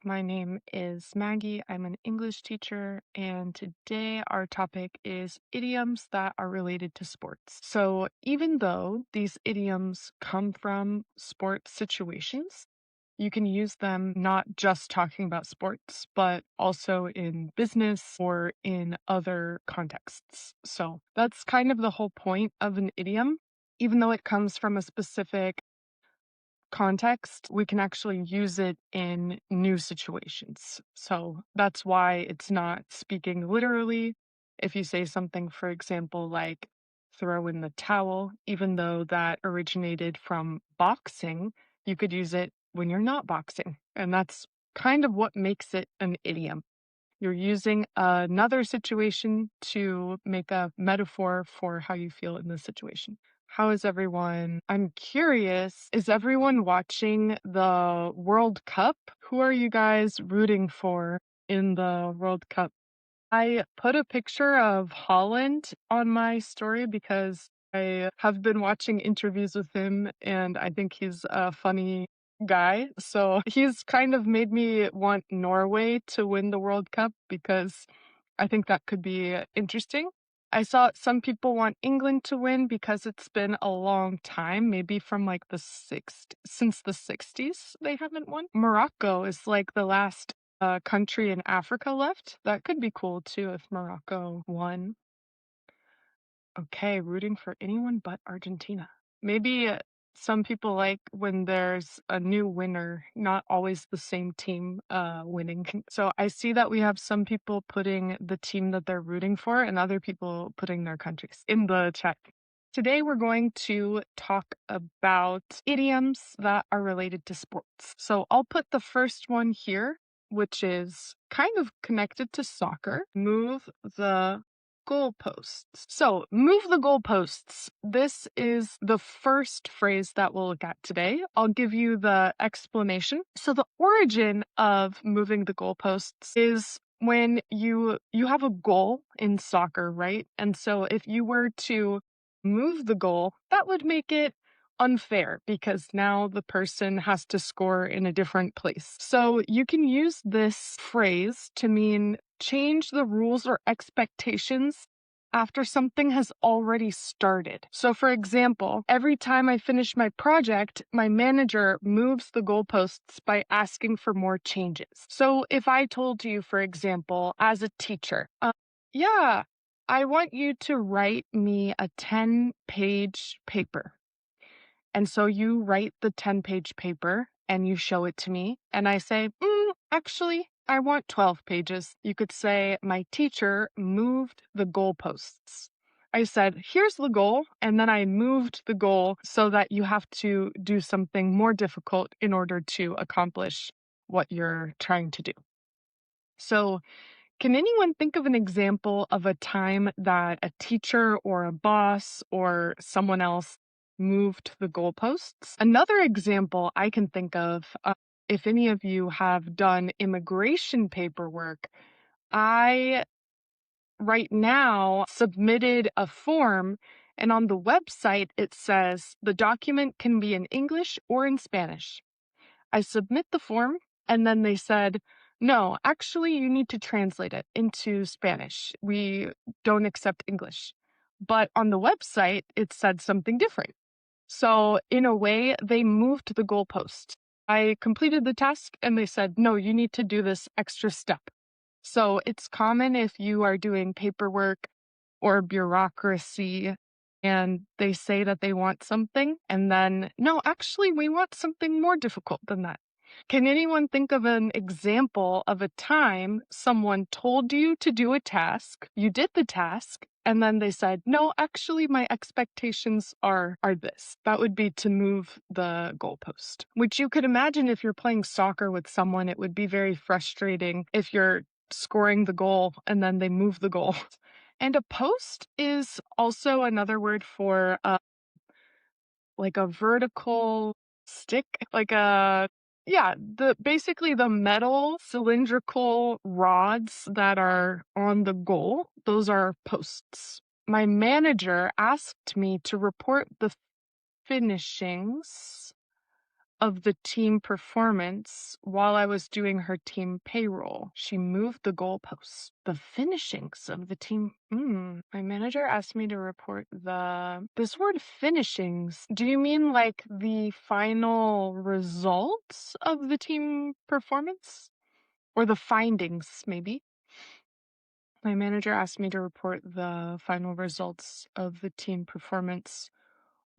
My name is Maggie. I'm an English teacher, and today our topic is idioms that are related to sports. So, even though these idioms come from sports situations, you can use them not just talking about sports, but also in business or in other contexts. So, that's kind of the whole point of an idiom. Even though it comes from a specific context, we can actually use it in new situations. So that's why it's not speaking literally. If you say something, for example, like throw in the towel, even though that originated from boxing, you could use it when you're not boxing. And that's kind of what makes it an idiom. You're using another situation to make a metaphor for how you feel in the situation. How is everyone? I'm curious, is everyone watching the World Cup? Who are you guys rooting for in the World Cup? I put a picture of Holland on my story because I have been watching interviews with him and I think he's a funny guy. So he's kind of made me want Norway to win the World Cup because I think that could be interesting. I saw some people want England to win because it's been a long time, maybe from like since the 60s they haven't won. Morocco is like the last country in Africa left. That could be cool too if Morocco won. Okay, rooting for anyone but Argentina. Maybe some people like when there's a new winner, not always the same team winning. So I see that we have some people putting the team that they're rooting for and other people putting their countries in the chat. Today we're going to talk about idioms that are related to sports. So I'll put the first one here, which is kind of connected to soccer. Move the goalposts. So, move the goalposts. This is the first phrase that we'll look at today. I'll give you the explanation. So, the origin of moving the goalposts is when you have a goal in soccer, right? And so if you were to move the goal, that would make it unfair because now the person has to score in a different place. So you can use this phrase to mean change the rules or expectations after something has already started. So, for example, every time I finish my project, my manager moves the goalposts by asking for more changes. So, if I told you, for example, as a teacher, yeah, I want you to write me a 10-page paper. And so you write the 10-page paper and you show it to me. And I say, actually, I want 12 pages. You could say, my teacher moved the goalposts. I said, here's the goal. And then I moved the goal so that you have to do something more difficult in order to accomplish what you're trying to do. So, can anyone think of an example of a time that a teacher or a boss or someone else moved the goalposts? Another example I can think of, if any of you have done immigration paperwork, I right now submitted a form, and on the website it says the document can be in English or in Spanish. I submit the form, and then they said, no, actually, you need to translate it into Spanish. We don't accept English. But on the website, it said something different. So, in a way, they moved the goalpost. I completed the task, and they said, no, you need to do this extra step. So, it's common if you are doing paperwork or bureaucracy and they say that they want something, and then, no, actually, we want something more difficult than that. Can anyone think of an example of a time someone told you to do a task, you did the task, and then they said, no, actually, my expectations are this. That would be to move the goalpost, which you could imagine if you're playing soccer with someone, it would be very frustrating if you're scoring the goal and then they move the goal. And a post is also another word for like a vertical stick, like basically the metal cylindrical rods that are on the goal, those are posts. My manager asked me to report the finishings of the team performance while I was doing her team payroll. She moved the goalposts, the finishings of the team. My manager asked me to report this word finishings. Do you mean like the final results of the team performance? Or the findings, maybe? My manager asked me to report the final results of the team performance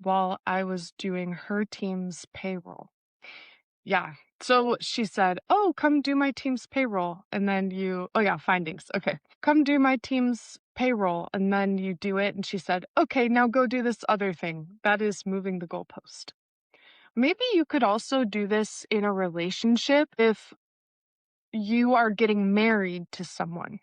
while I was doing her team's payroll. Yeah. So she said, "Oh, come do my team's payroll." And then oh yeah, findings. Okay. "Come do my team's payroll." And then you do it. And she said, "Okay, now go do this other thing." That is moving the goalpost. Maybe you could also do this in a relationship if you are getting married to someone.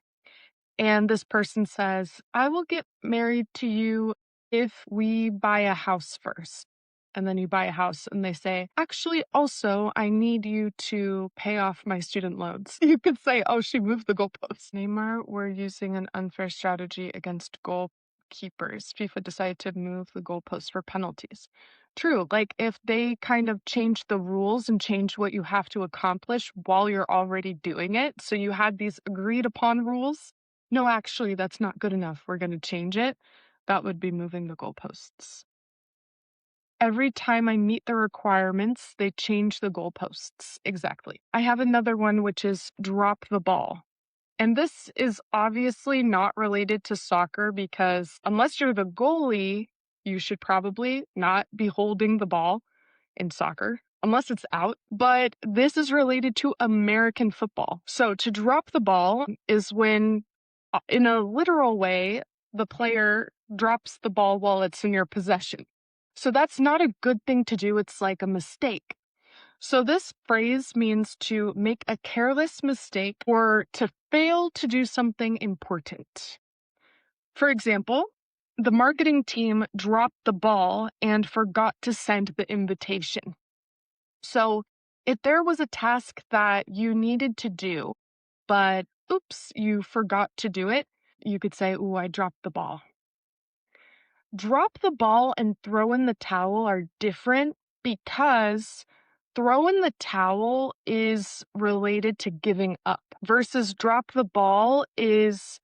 And this person says, "I will get married to you if we buy a house first." And then you buy a house and they say, "Actually, also, I need you to pay off my student loans." You could say, "Oh, she moved the goalposts." Neymar were using an unfair strategy against goalkeepers. FIFA decided to move the goalposts for penalties. True, like if they kind of change the rules and change what you have to accomplish while you're already doing it. So you had these agreed upon rules. No, actually, that's not good enough. We're going to change it. That would be moving the goalposts. Every time I meet the requirements, they change the goalposts. Exactly. I have another one, which is drop the ball. And this is obviously not related to soccer because unless you're the goalie, you should probably not be holding the ball in soccer unless it's out. But this is related to American football. So to drop the ball is when, in a literal way, the player drops the ball while it's in your possession. So that's not a good thing to do. It's like a mistake. So this phrase means to make a careless mistake or to fail to do something important. For example, the marketing team dropped the ball and forgot to send the invitation. So if there was a task that you needed to do, but oops, you forgot to do it, you could say, "Ooh, I dropped the ball." Drop the ball and throw in the towel are different because throw in the towel is related to giving up versus drop the ball is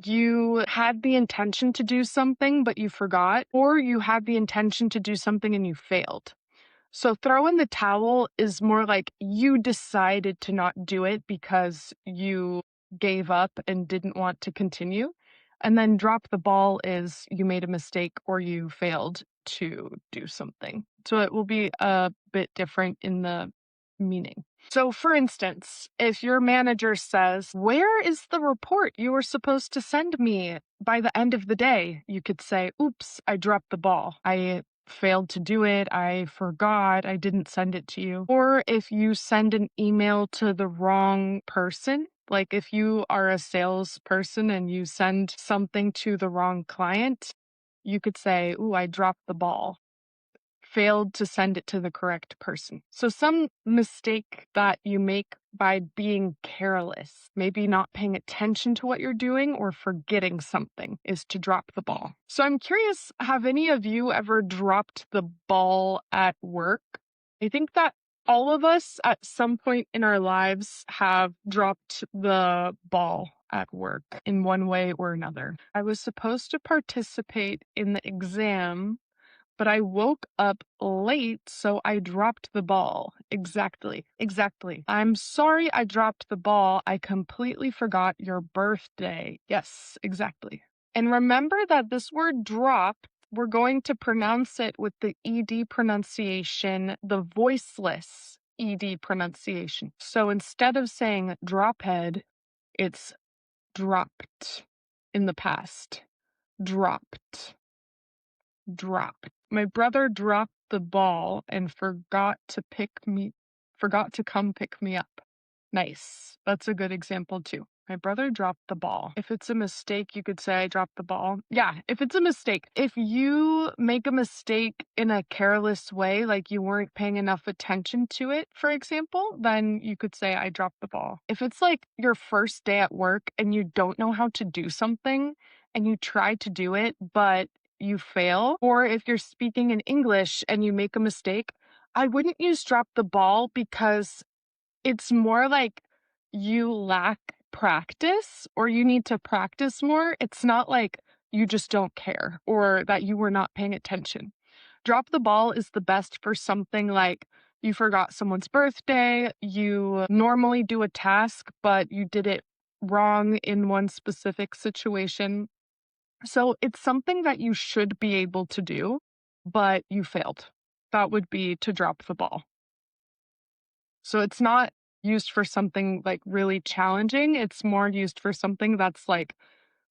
you had the intention to do something, but you forgot, or you had the intention to do something and you failed. So throw in the towel is more like you decided to not do it because you gave up and didn't want to continue. And then drop the ball is you made a mistake or you failed to do something. So it will be a bit different in the meaning. So for instance, if your manager says, "Where is the report you were supposed to send me by the end of the day?" You could say, "Oops, I dropped the ball. I failed to do it. I forgot. I didn't send it to you." Or if you send an email to the wrong person, like if you are a salesperson and you send something to the wrong client, you could say, "Ooh, I dropped the ball. Failed to send it to the correct person." So some mistake that you make by being careless, maybe not paying attention to what you're doing or forgetting something, is to drop the ball. So I'm curious, have any of you ever dropped the ball at work? I think that all of us at some point in our lives have dropped the ball at work in one way or another. I was supposed to participate in the exam, but I woke up late, so I dropped the ball. Exactly. "I'm sorry I dropped the ball. I completely forgot your birthday." Yes, exactly. And remember that this word drop, we're going to pronounce it with the ED pronunciation, the voiceless ED pronunciation. So instead of saying drophead, it's dropped in the past. Dropped. My brother dropped the ball and forgot to come pick me up. Nice. That's a good example too. My brother dropped the ball. If it's a mistake, you could say I dropped the ball. Yeah, if it's a mistake. If you make a mistake in a careless way, like you weren't paying enough attention to it, for example, then you could say I dropped the ball. If it's like your first day at work and you don't know how to do something and you try to do it, but you fail, or if you're speaking in English and you make a mistake, I wouldn't use drop the ball because it's more like you lack practice or you need to practice more. It's not like you just don't care or that you were not paying attention. Drop the ball is the best for something like you forgot someone's birthday, you normally do a task, but you did it wrong in one specific situation. So it's something that you should be able to do, but you failed. That would be to drop the ball. So it's not used for something like really challenging. It's more used for something that's like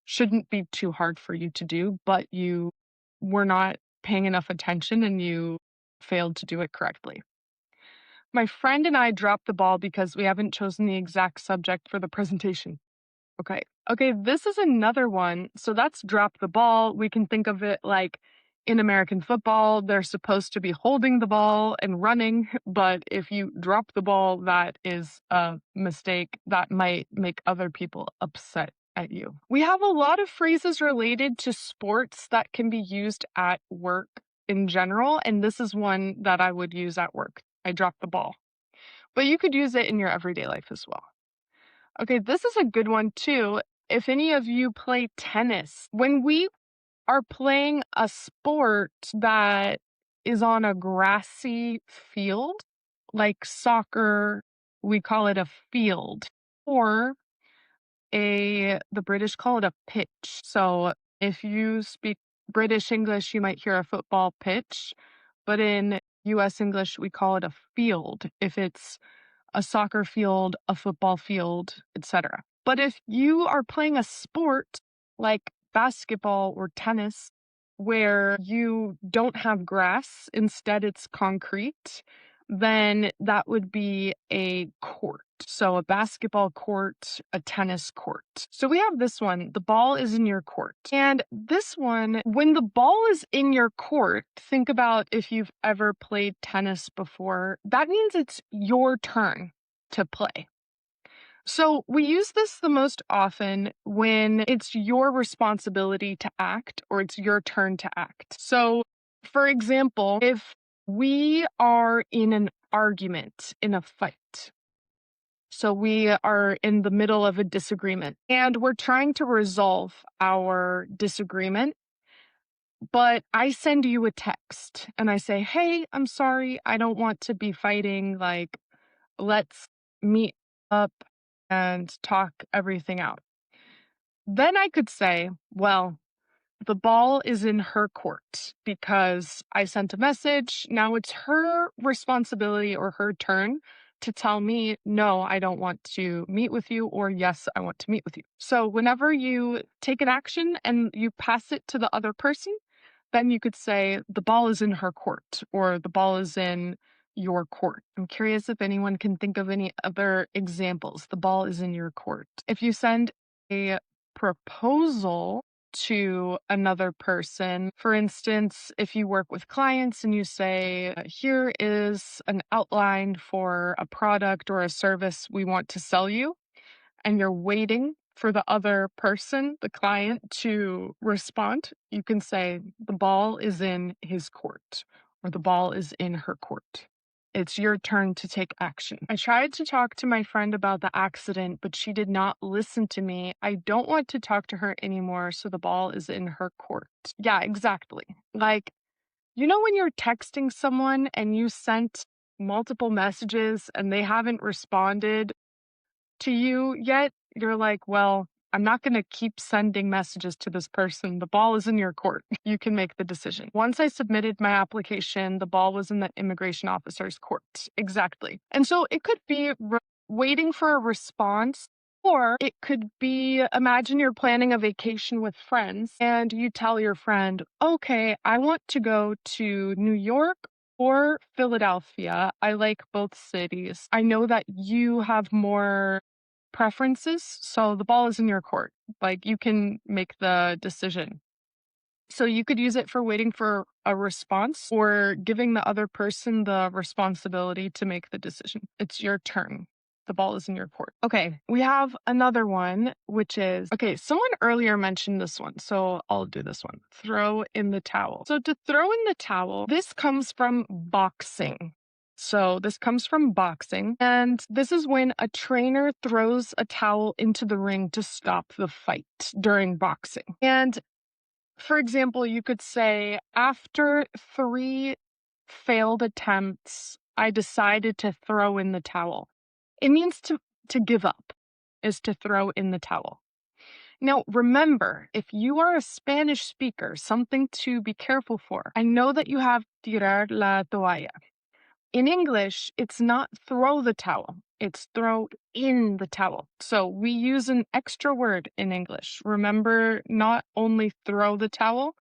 shouldn't be too hard for you to do, but you were not paying enough attention and you failed to do it correctly. My friend and I dropped the ball because we haven't chosen the exact subject for the presentation. Okay. Okay, this is another one. So that's drop the ball. We can think of it like in American football, they're supposed to be holding the ball and running, but if you drop the ball, that is a mistake that might make other people upset at you. We have a lot of phrases related to sports that can be used at work in general, and this is one that I would use at work. I dropped the ball. But you could use it in your everyday life as well. Okay, this is a good one too. If any of you play tennis, when we are playing a sport that is on a grassy field, like soccer, we call it a field, or the British call it a pitch. So if you speak British English, you might hear a football pitch, but in US English, we call it a field. If it's a soccer field, a football field, etc. But if you are playing a sport like basketball or tennis, where you don't have grass, instead it's concrete, then that would be a court. So a basketball court, a tennis court. So we have this one, the ball is in your court. And this one, when the ball is in your court, think about if you've ever played tennis before, that means it's your turn to play. So we use this the most often when it's your responsibility to act or it's your turn to act. So, for example, if we are in an argument, in a fight, so we are in the middle of a disagreement and we're trying to resolve our disagreement, but I send you a text and I say, "Hey, I'm sorry. I don't want to be fighting. Like, let's meet up and talk everything out." Then I could say, well, the ball is in her court because I sent a message. Now it's her responsibility or her turn to tell me, no, I don't want to meet with you, or yes, I want to meet with you. So whenever you take an action and you pass it to the other person, then you could say the ball is in her court or the ball is in your court. I'm curious if anyone can think of any other examples. The ball is in your court. If you send a proposal to another person, for instance, if you work with clients and you say, here is an outline for a product or a service we want to sell you, and you're waiting for the other person, the client, to respond, you can say, the ball is in his court or the ball is in her court. It's your turn to take action. I tried to talk to my friend about the accident, but she did not listen to me. I don't want to talk to her anymore, so the ball is in her court. Yeah, exactly. Like, when you're texting someone and you sent multiple messages and they haven't responded to you yet, you're like, well, I'm not going to keep sending messages to this person. The ball is in your court. You can make the decision. Once I submitted my application, the ball was in the immigration officer's court. Exactly. And so it could be waiting for a response, or it could be, imagine you're planning a vacation with friends and you tell your friend, okay, I want to go to New York or Philadelphia. I like both cities. I know that you have more preferences, so the ball is in your court. Like, you can make the decision. So you could use it for waiting for a response or giving the other person the responsibility to make the decision. It's your turn. The ball is in your court. Okay, we have another one, which is, okay, someone earlier mentioned this one, so I'll do this one. Throw in the towel. So to throw in the towel, this comes from boxing. So this comes from boxing, and this is when a trainer throws a towel into the ring to stop the fight during boxing. And for example, you could say, after 3 failed attempts, I decided to throw in the towel. It means to give up, is to throw in the towel. Now, remember, if you are a Spanish speaker, something to be careful for. I know that you have tirar la toalla. In English, it's not throw the towel, it's throw in the towel. So we use an extra word in English. Remember, not only throw the towel,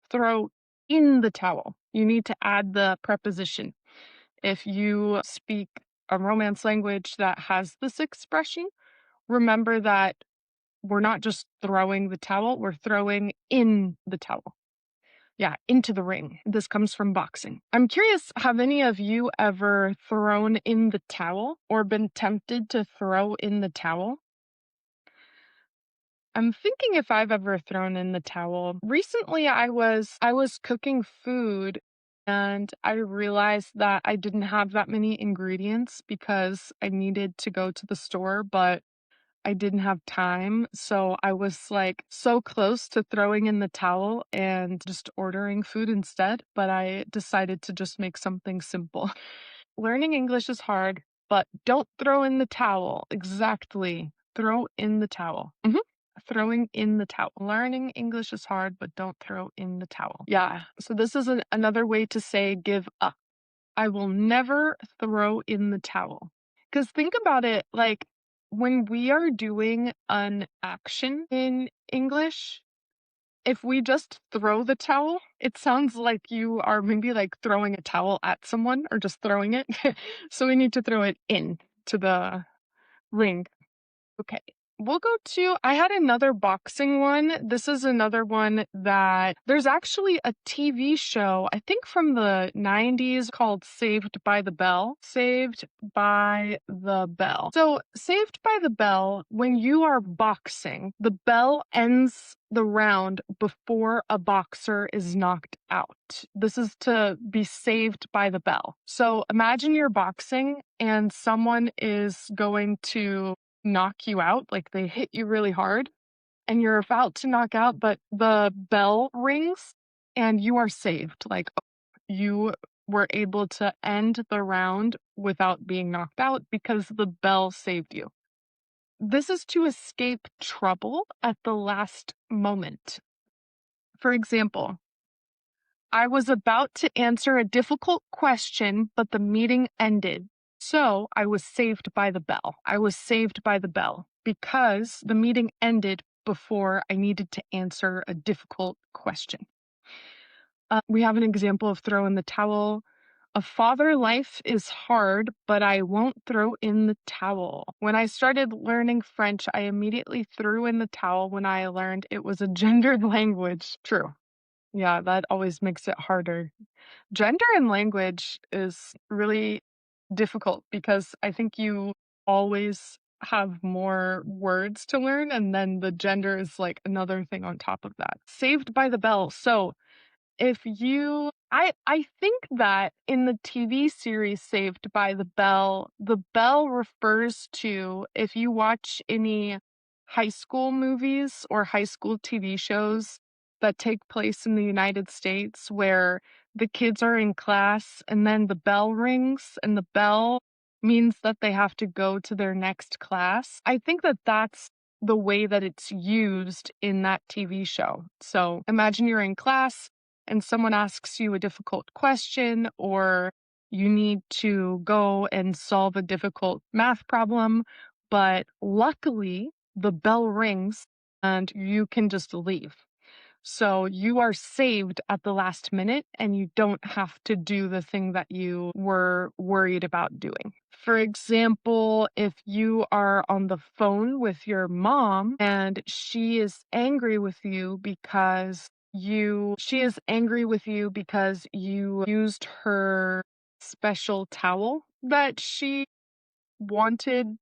throw in the towel. You need to add the preposition. If you speak a Romance language that has this expression, remember that we're not just throwing the towel, we're throwing in the towel. Yeah, into the ring. This comes from boxing. I'm curious, have any of you ever thrown in the towel or been tempted to throw in the towel? I'm thinking if I've ever thrown in the towel. Recently I was cooking food and I realized that I didn't have that many ingredients because I needed to go to the store, but I didn't have time. So I was like so close to throwing in the towel and just ordering food instead, but I decided to just make something simple. Learning English is hard, but don't throw in the towel. Exactly. Throw in the towel. Throwing in the towel. Learning English is hard, but don't throw in the towel. Yeah. So this is another way to say give up. I will never throw in the towel. Because think about it, like when we are doing an action in English, if we just throw the towel, it sounds like you are maybe like throwing a towel at someone or just throwing it. So we need to throw it in to the ring. Okay. We'll go to, I had another boxing one. This is another one that there's actually a TV show, I think from the 90s, called Saved by the Bell. Saved by the Bell. So, Saved by the Bell, when you are boxing, the bell ends the round before a boxer is knocked out. This is to be saved by the bell. So, imagine you're boxing and someone is going to knock you out, like they hit you really hard and you're about to knock out, but the bell rings and you are saved. Like you were able to end the round without being knocked out because the bell saved you. This is to escape trouble at the last moment. For example, I was about to answer a difficult question, but the meeting ended. So I was saved by the bell. I was saved by the bell because the meeting ended before I needed to answer a difficult question. We have an example of throw in the towel. A father life is hard, but I won't throw in the towel. When I started learning French, I immediately threw in the towel when I learned it was a gendered language. True. Yeah, that always makes it harder. Gender in language is really difficult because I think you always have more words to learn, and then the gender is like another thing on top of that. Saved by the Bell. So if you I think that in the TV series Saved by the bell refers to, if you watch any high school movies or high school TV shows that take place in the United States where the kids are in class and then the bell rings and the bell means that they have to go to their next class. I think that that's the way that it's used in that TV show. So imagine you're in class and someone asks you a difficult question, or you need to go and solve a difficult math problem, but luckily the bell rings and you can just leave. So you are saved at the last minute and you don't have to do the thing that you were worried about doing. For example, if you are on the phone with your mom and she is angry with you because you used her special towel wanted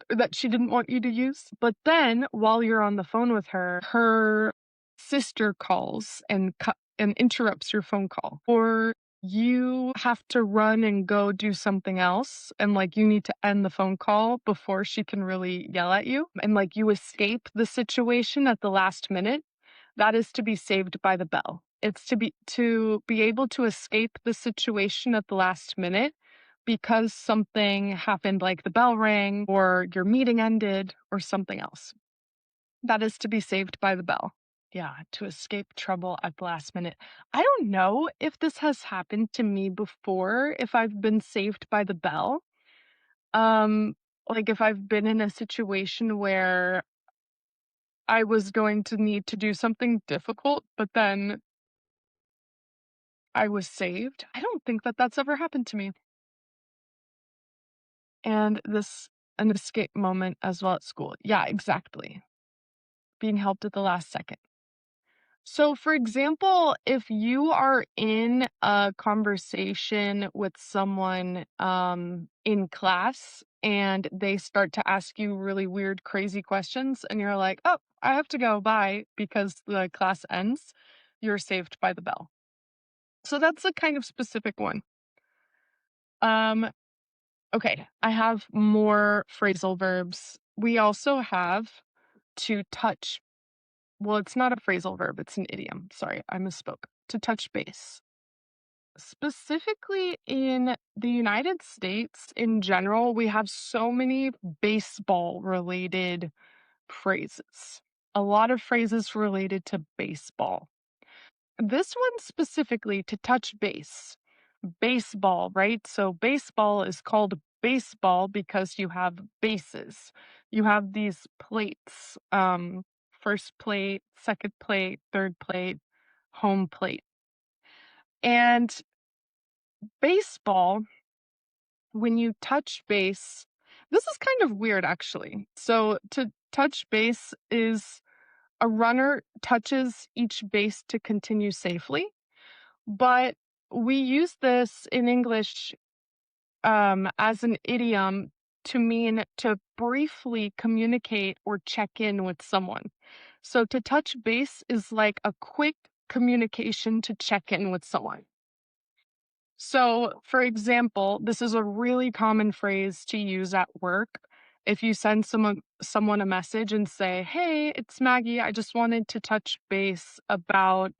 that she didn't want you to use. But then while you're on the phone with her, her sister calls and interrupts your phone call. Or you have to run and go do something else, and, like, you need to end the phone call before she can really yell at you, and, like, you escape the situation at the last minute, that is to be saved by the bell. It's to be able to escape the situation at the last minute because something happened, like the bell rang or your meeting ended or something else. That is to be saved by the bell. Yeah, to escape trouble at the last minute. I don't know if this has happened to me before, if I've been saved by the bell. Um, like if I've been in a situation where I was going to need to do something difficult, but then I was saved. I don't think that that's ever happened to me. And this an escape moment as well at school. Yeah, exactly. Being helped at the last second. So, for example, if you are in a conversation with someone in class and they start to ask you really weird, crazy questions, and you're like, oh, I have to go, bye, because the class ends, you're saved by the bell. So, that's a kind of specific one. Um, okay, I have more phrasal verbs. We also have to touch. Well, it's not a phrasal verb, it's an idiom. Sorry, I misspoke. To touch base. Specifically in the United States, in general, we have so many baseball related phrases. A lot of phrases related to baseball. This one specifically to touch base. Baseball, right? So baseball is called baseball because you have bases. You have these plates, first plate, second plate, third plate, home plate. And baseball, when you touch base, this is kind of weird actually. So to touch base is a runner touches each base to continue safely, but we use this in English as an idiom to mean to briefly communicate or check in with someone. So to touch base is like a quick communication to check in with someone. So, for example, this is a really common phrase to use at work. If you send someone a message and say, "Hey, it's Maggie. I just wanted to touch base about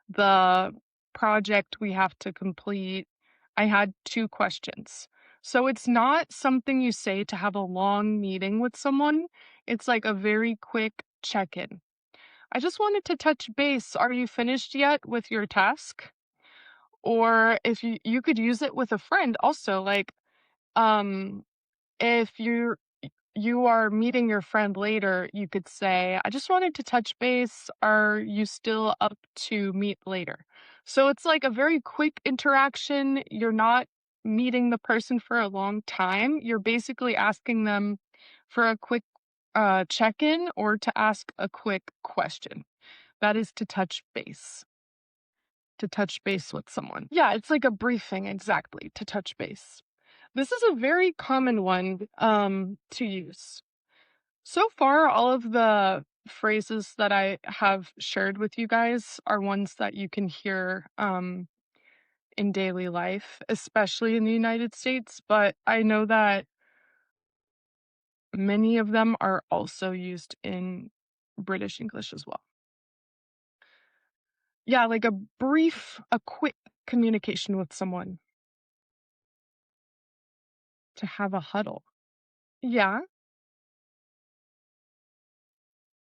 the project we have to complete. I had two questions." So it's not something you say to have a long meeting with someone. It's like a very quick check-in. I just wanted to touch base. Are you finished yet with your task? Or if you could use it with a friend also, like, um, if you are meeting your friend later, you could say, "I just wanted to touch base. Are you still up to meet later?" So it's like a very quick interaction. You're not meeting the person for a long time. You're basically asking them for a quick check-in or to ask a quick question. That is to touch base with someone. Yeah, it's like a briefing, exactly, to touch base. This is a very common one to use. So far, all of the phrases that I have shared with you guys are ones that you can hear in daily life, especially in the United States, but I know that many of them are also used in British English as well. Yeah, like a quick communication with someone, to have a huddle. Yeah,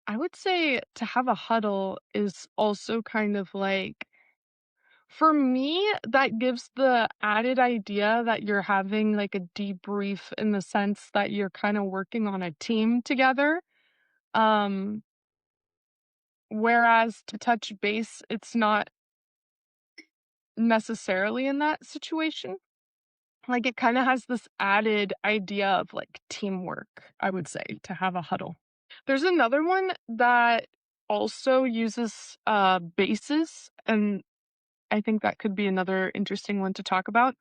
I would say to have a huddle is also kind of like, for me, that gives the added idea that you're having like a debrief in the sense that you're kind of working on a team together. Um, Whereas to touch base, it's not necessarily in that situation. Like it kind of has this added idea of like teamwork, I would say, to have a huddle. There's another one that also uses bases, and I think that could be another interesting one to talk about.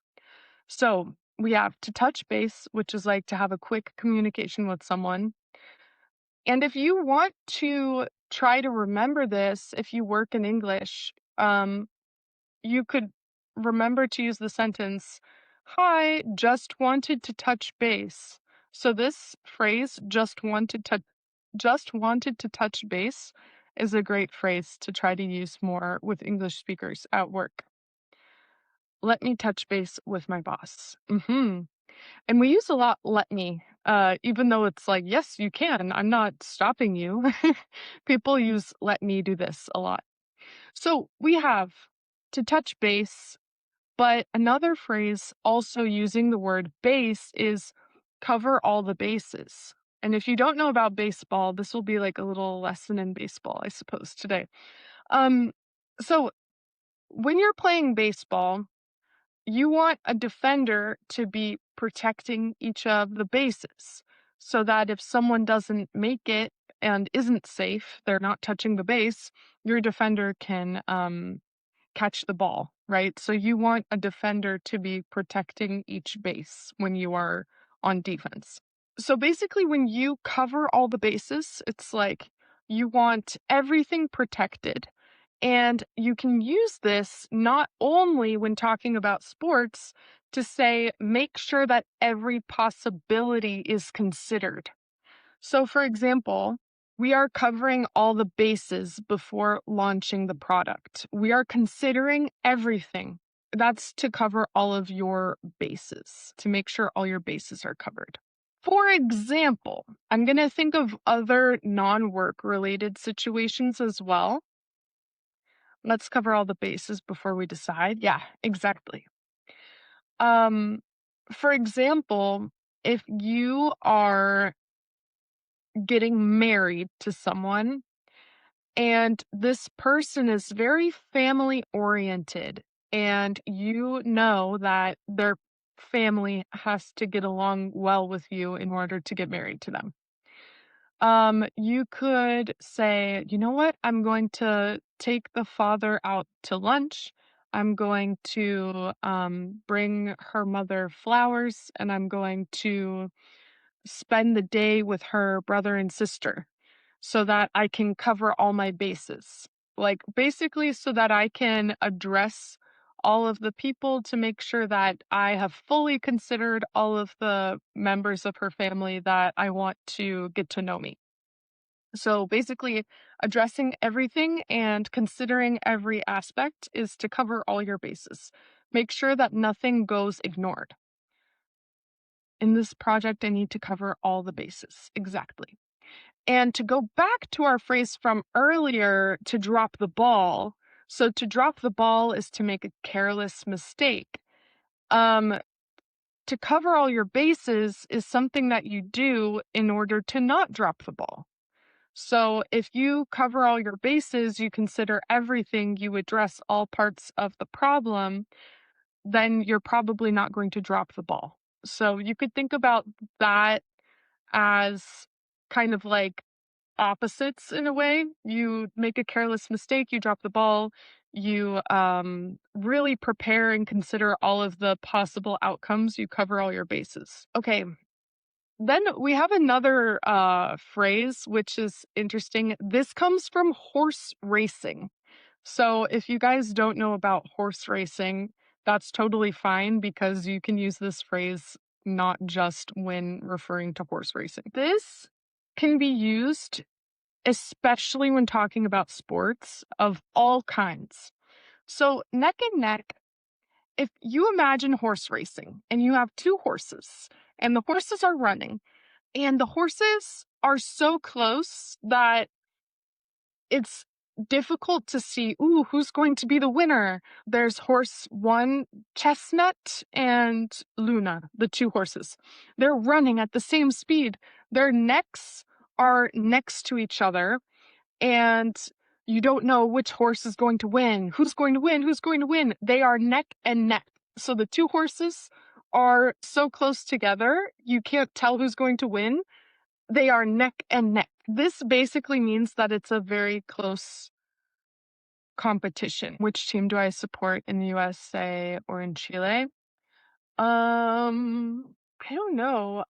So we have to touch base, which is like to have a quick communication with someone. And if you want to try to remember this, if you work in English, you could. remember to use the sentence, "Hi, just wanted to touch base." So this phrase, just wanted to touch base, is a great phrase to try to use more with English speakers at work. Let me touch base with my boss. And we use a lot let me, even though it's like, yes, you can. I'm not stopping you. People use let me do this a lot. So we have to touch base, but another phrase also using the word base is cover all the bases. And if you don't know about baseball, this will be like a little lesson in baseball, I suppose, today. Um, so when you're playing baseball, you want a defender to be protecting each of the bases so that if someone doesn't make it and isn't safe, they're not touching the base, your defender can catch the ball, right? So you want a defender to be protecting each base when you are on defense. So basically, when you cover all the bases, it's like you want everything protected. And you can use this not only when talking about sports to say, make sure that every possibility is considered. So, for example, we are covering all the bases before launching the product. We are considering everything. That's to cover all of your bases, to make sure all your bases are covered. For example, I'm going to think of other non work related situations as well. Let's cover all the bases before we decide. Yeah, exactly. Um, for example, if you are getting married to someone and this person is very family oriented, and you know that their family has to get along well with you in order to get married to them. You could say, you know what? I'm going to take the father out to lunch. I'm going to bring her mother flowers, and I'm going to spend the day with her brother and sister so that I can cover all my bases. Like, basically, so that I can address all of the people to make sure that I have fully considered all of the members of her family that I want to get to know me. So basically, addressing everything and considering every aspect is to cover all your bases. Make sure that nothing goes ignored. In this project, I need to cover all the bases. Exactly. And to go back to our phrase from earlier, to drop the ball. So to drop the ball is to make a careless mistake. Um, to cover all your bases is something that you do in order to not drop the ball. So if you cover all your bases, you consider everything, you address all parts of the problem, then you're probably not going to drop the ball. So you could think about that as kind of like opposites in a way. You make a careless mistake, you drop the ball, you really prepare and consider all of the possible outcomes, you cover all your bases. Okay, then we have another phrase which is interesting. This comes from horse racing. So if you guys don't know about horse racing, that's totally fine because you can use this phrase not just when referring to horse racing. This can be used especially when talking about sports of all kinds. So, neck and neck, if you imagine horse racing and you have two horses and the horses are running and the horses are so close that it's difficult to see, ooh, who's going to be the winner. There's horse one, Chestnut, and Luna, the two horses. They're running at the same speed. Their necks are next to each other, and you don't know which horse is going to win. Who's going to win? Who's going to win? They are neck and neck. So the two horses are so close together, you can't tell who's going to win. They are neck and neck. This basically means that it's a very close competition. Which team do I support in the USA or in Chile? I don't know.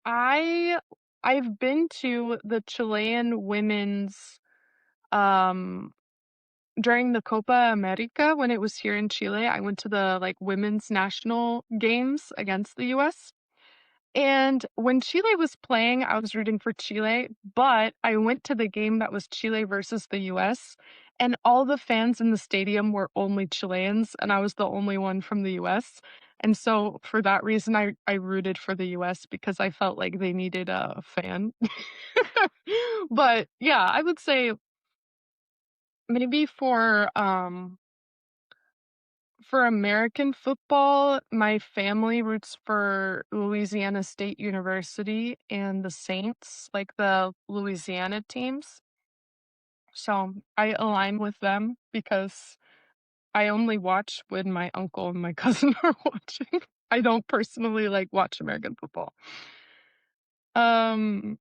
I've been to the Chilean women's um during the Copa America when it was here in Chile, I went to the like women's national games against the US. And when Chile was playing, I was rooting for Chile, but I went to the game that was Chile versus the US, and all the fans in the stadium were only Chileans, and I was the only one from the US. And so for that reason, I rooted for the US because I felt like they needed a fan. But yeah, I would say maybe for American football, my family roots for Louisiana State University and the Saints, like the Louisiana teams. So I align with them because I only watch when my uncle and my cousin are watching. I don't personally like watch American football. Um,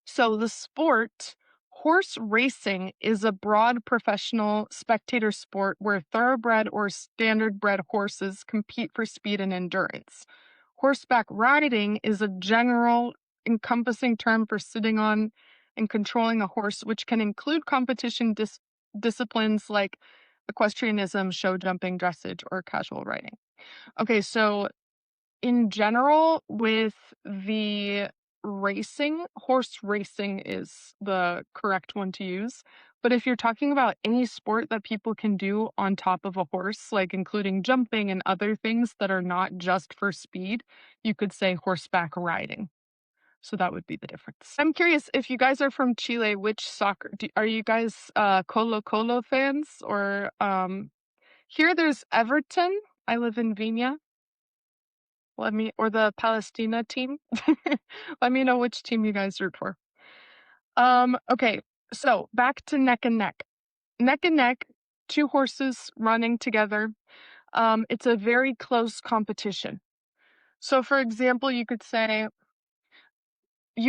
So the sport, horse racing, is a broad professional spectator sport where thoroughbred or standardbred horses compete for speed and endurance. Horseback riding is a general encompassing term for sitting on and controlling a horse, which can include competition disciplines like equestrianism, show jumping, dressage, or casual riding. Okay, so in general, with the racing, horse racing is the correct one to use. But if you're talking about any sport that people can do on top of a horse, like including jumping and other things that are not just for speed, you could say horseback riding. So that would be the difference. I'm curious if you guys are from Chile, which soccer are you guys Colo Colo fans or here there's Everton. I live in Viña. Let me or the Palestina team. Let me know which team you guys root for. Okay, so back to neck and neck. Neck and neck, two horses running together. It's a very close competition. So for example, you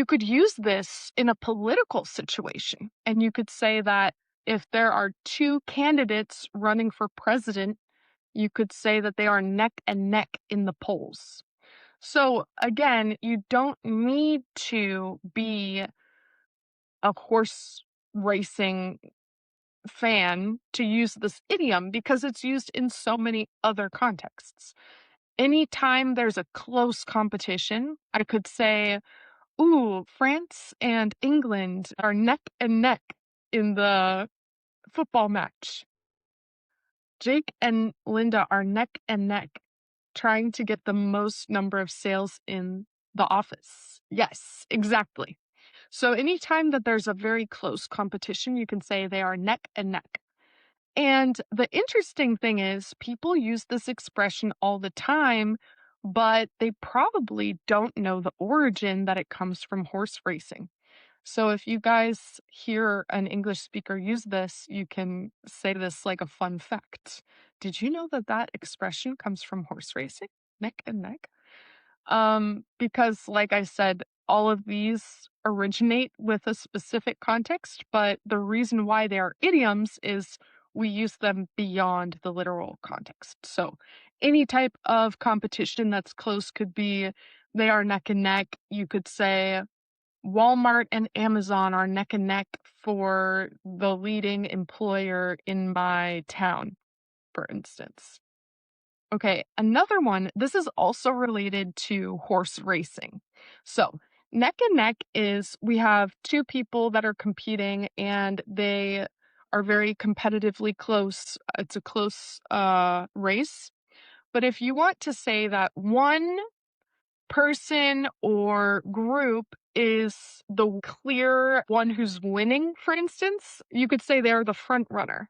could use this in a political situation, and you could say that if there are two candidates running for president, you could say that they are neck and neck in the polls. So again, you don't need to be a horse racing fan to use this idiom because it's used in so many other contexts. Anytime there's a close competition, I could say, ooh, France and England are neck and neck in the football match. Jake and Linda are neck and neck trying to get the most number of sales in the office. Yes, exactly. So anytime that there's a very close competition, you can say they are neck and neck. And the interesting thing is, people use this expression all the time, but they probably don't know the origin that it comes from horse racing. So if you guys hear an English speaker use this, you can say this like a fun fact. Did you know that that expression comes from horse racing? Neck and neck? Because like I said, all of these originate with a specific context, but the reason why they are idioms is we use them beyond the literal context. So any type of competition that's close could be they are neck and neck. You could say Walmart and Amazon are neck and neck for the leading employer in my town, for instance. Okay, another one, this is also related to horse racing. So, neck and neck is we have two people that are competing and they are very competitively close. It's a close race. But if you want to say that one person or group is the clear one who's winning, for instance, you could say they're the front runner.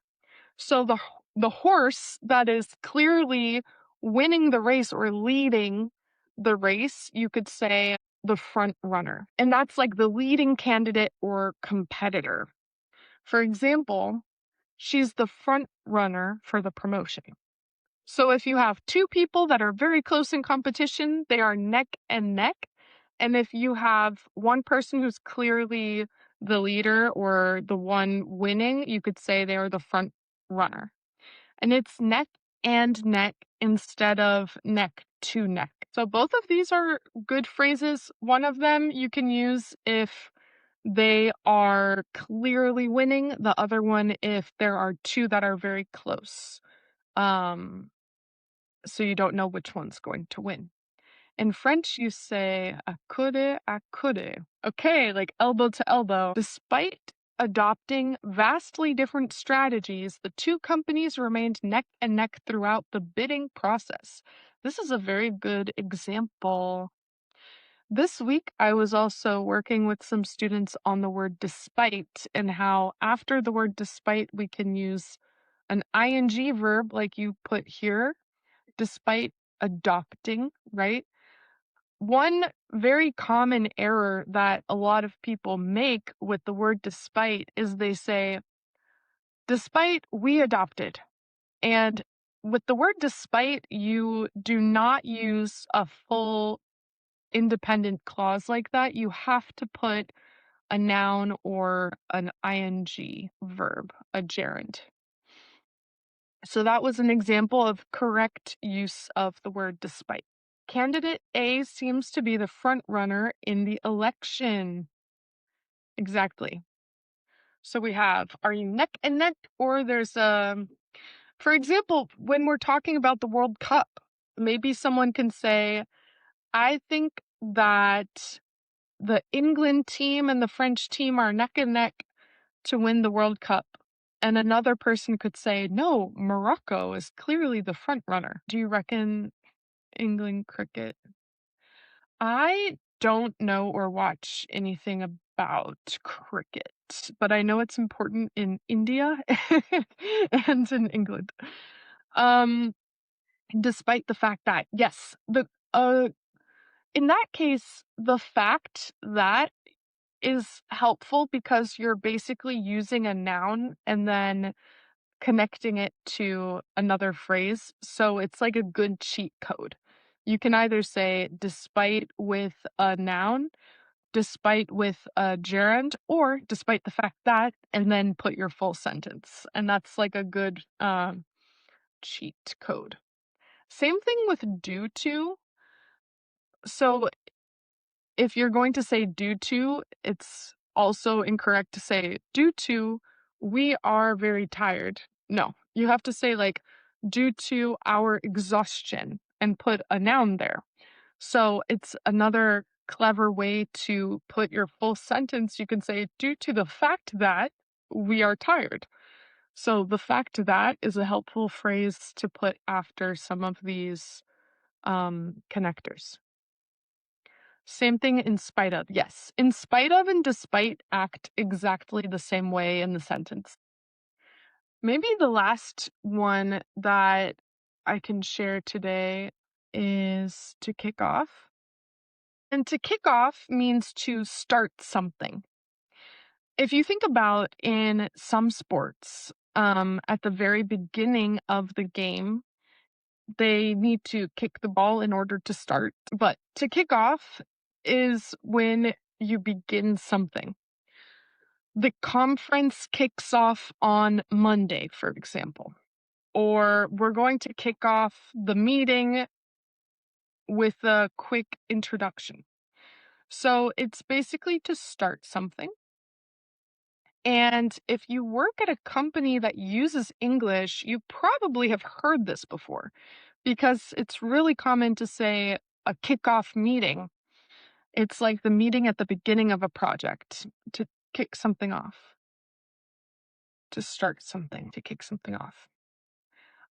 So the horse that is clearly winning the race or leading the race, you could say the front runner. And that's like the leading candidate or competitor. For example, she's the front runner for the promotion. So if you have two people that are very close in competition, they are neck and neck. And if you have one person who's clearly the leader or the one winning, you could say they are the front runner. And it's neck and neck instead of neck to neck. So both of these are good phrases. One of them you can use if they are clearly winning, the other one if there are two that are very close. Um, so you don't know which one's going to win. In French, you say accoudé, accoudé. Okay, like elbow to elbow. Despite adopting vastly different strategies, the two companies remained neck and neck throughout the bidding process. This is a very good example. This week, I was also working with some students on the word despite and how after the word despite, we can use an ing verb like you put here, despite adopting, right? One very common error that a lot of people make with the word despite is they say, despite we adopted. And with the word despite, you do not use a full independent clause like that. You have to put a noun or an ing verb, a gerund. So that was an example of correct use of the word despite. Candidate A seems to be the front runner in the election. Exactly. So we have, are you neck and neck? Or there's for example, when we're talking about the World Cup, maybe someone can say, I think that the England team and the French team are neck and neck to win the World Cup. And another person could say, no, Morocco is clearly the front runner. Do you reckon England cricket? I don't know or watch anything about cricket, but I know it's important in India and in England. Um, Despite the fact that, yes, in that case, the fact that is helpful because you're basically using a noun and then connecting it to another phrase. So it's like a good cheat code. You can either say despite with a noun, despite with a gerund, or despite the fact that, and then put your full sentence. And that's like a good cheat code. Same thing with due to. So if you're going to say due to, it's also incorrect to say due to we are very tired. No, you have to say like due to our exhaustion and put a noun there. So it's another clever way to put your full sentence. You can say due to the fact that we are tired. So the fact that is a helpful phrase to put after some of these connectors. Same thing in spite of. Yes. In spite of and despite act exactly the same way in the sentence. Maybe the last one that I can share today is to kick off. And to kick off means to start something. If you think about in some sports, at the very beginning of the game, they need to kick the ball in order to start. But to kick off is when you begin something. The conference kicks off on Monday, for example, or we're going to kick off the meeting with a quick introduction. So it's basically to start something. And if you work at a company that uses English, you probably have heard this before because it's really common to say a kickoff meeting. It's like the meeting at the beginning of a project to kick something off, to start something, to kick something off.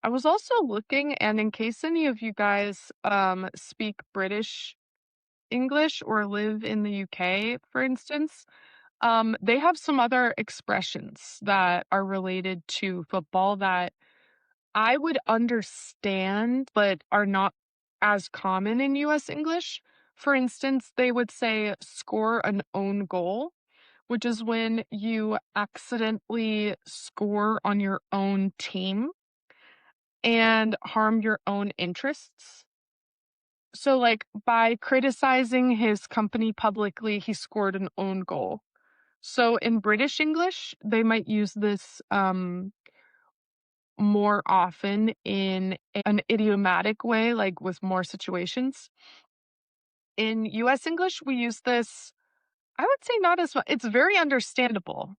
I was also looking, and in case any of you guys speak British English or live in the UK, for instance, they have some other expressions that are related to football that I would understand, but are not as common in US English. For instance, they would say score an own goal, which is when you accidentally score on your own team and harm your own interests. So, like, by criticizing his company publicly, he scored an own goal. So, in British English, they might use this more often in an idiomatic way, like with more situations. In US English, we use this I would say not as much. It's very understandable,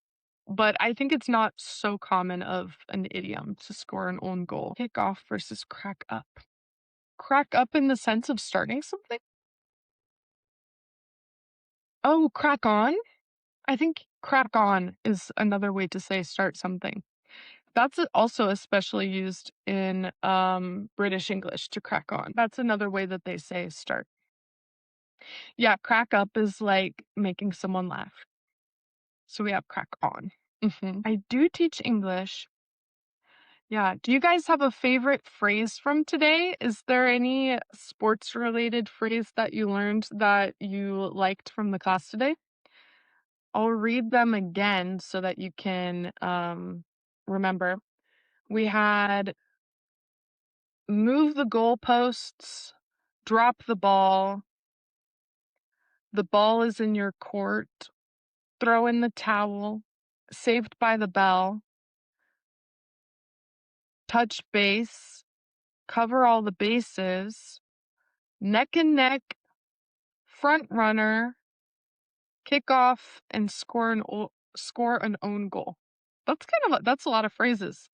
but I think it's not so common of an idiom to score an own goal. Kick off versus crack up. Crack up in the sense of starting something? Oh, crack on? I think crack on is another way to say start something. That's also especially used in British English, to crack on. That's another way that they say start. Yeah, crack up is like making someone laugh. So we have crack on. I do teach English. Yeah. Do you guys have a favorite phrase from today? Is there any sports related phrase that you learned that you liked from the class today? I'll read them again so that you can remember. We had move the goalposts, drop the ball is in your court, throw in the towel, saved by the bell, touch base, cover all the bases, neck and neck, front runner, kick off, and score an own goal. That's a lot of phrases.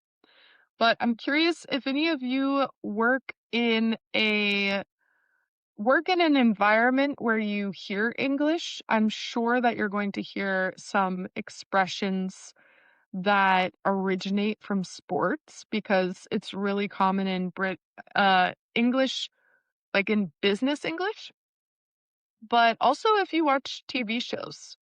But I'm curious if any of you work in an environment where you hear English. I'm sure that you're going to hear some expressions that originate from sports because it's really common in English, like in business English, but also if you watch TV shows.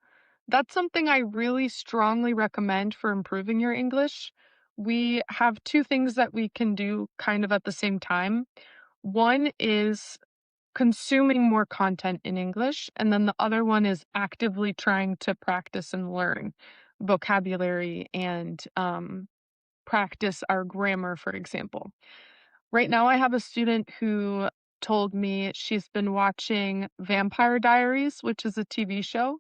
That's something I really strongly recommend for improving your English. We have two things that we can do kind of at the same time. One is consuming more content in English, and then the other one is actively trying to practice and learn vocabulary and practice our grammar, for example. Right now, I have a student who told me she's been watching Vampire Diaries, which is a TV show.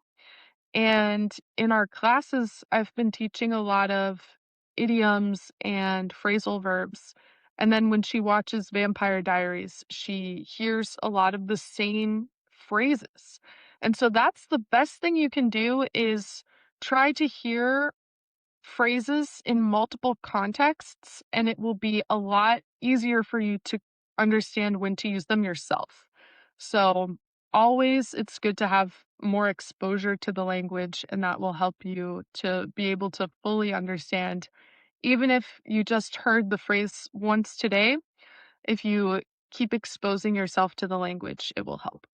And in our classes, I've been teaching a lot of idioms and phrasal verbs. And then when she watches Vampire Diaries, she hears a lot of the same phrases. And so that's the best thing you can do is try to hear phrases in multiple contexts, and it will be a lot easier for you to understand when to use them yourself. So, always it's good to have more exposure to the language, and that will help you to be able to fully understand. Even if you just heard the phrase once today, if you keep exposing yourself to the language, it will help.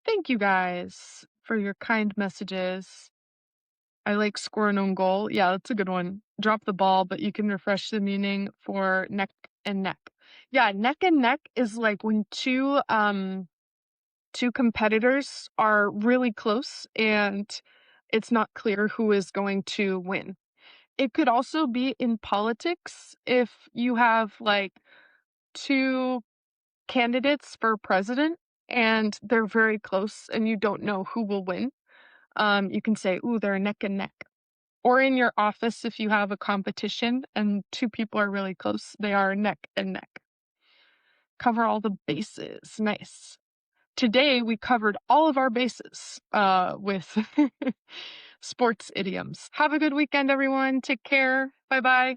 Thank you guys for your kind messages. I like score an own goal. Yeah, that's a good one. Drop the ball, but you can refresh the meaning for neck and neck. Yeah, neck and neck is like when two competitors are really close and it's not clear who is going to win. It could also be in politics if you have like two candidates for president and they're very close and you don't know who will win. You can say, "Ooh, they're neck and neck." Or in your office, if you have a competition and two people are really close, they are neck and neck. Cover all the bases. Nice. Today, we covered all of our bases with sports idioms. Have a good weekend, everyone. Take care. Bye bye.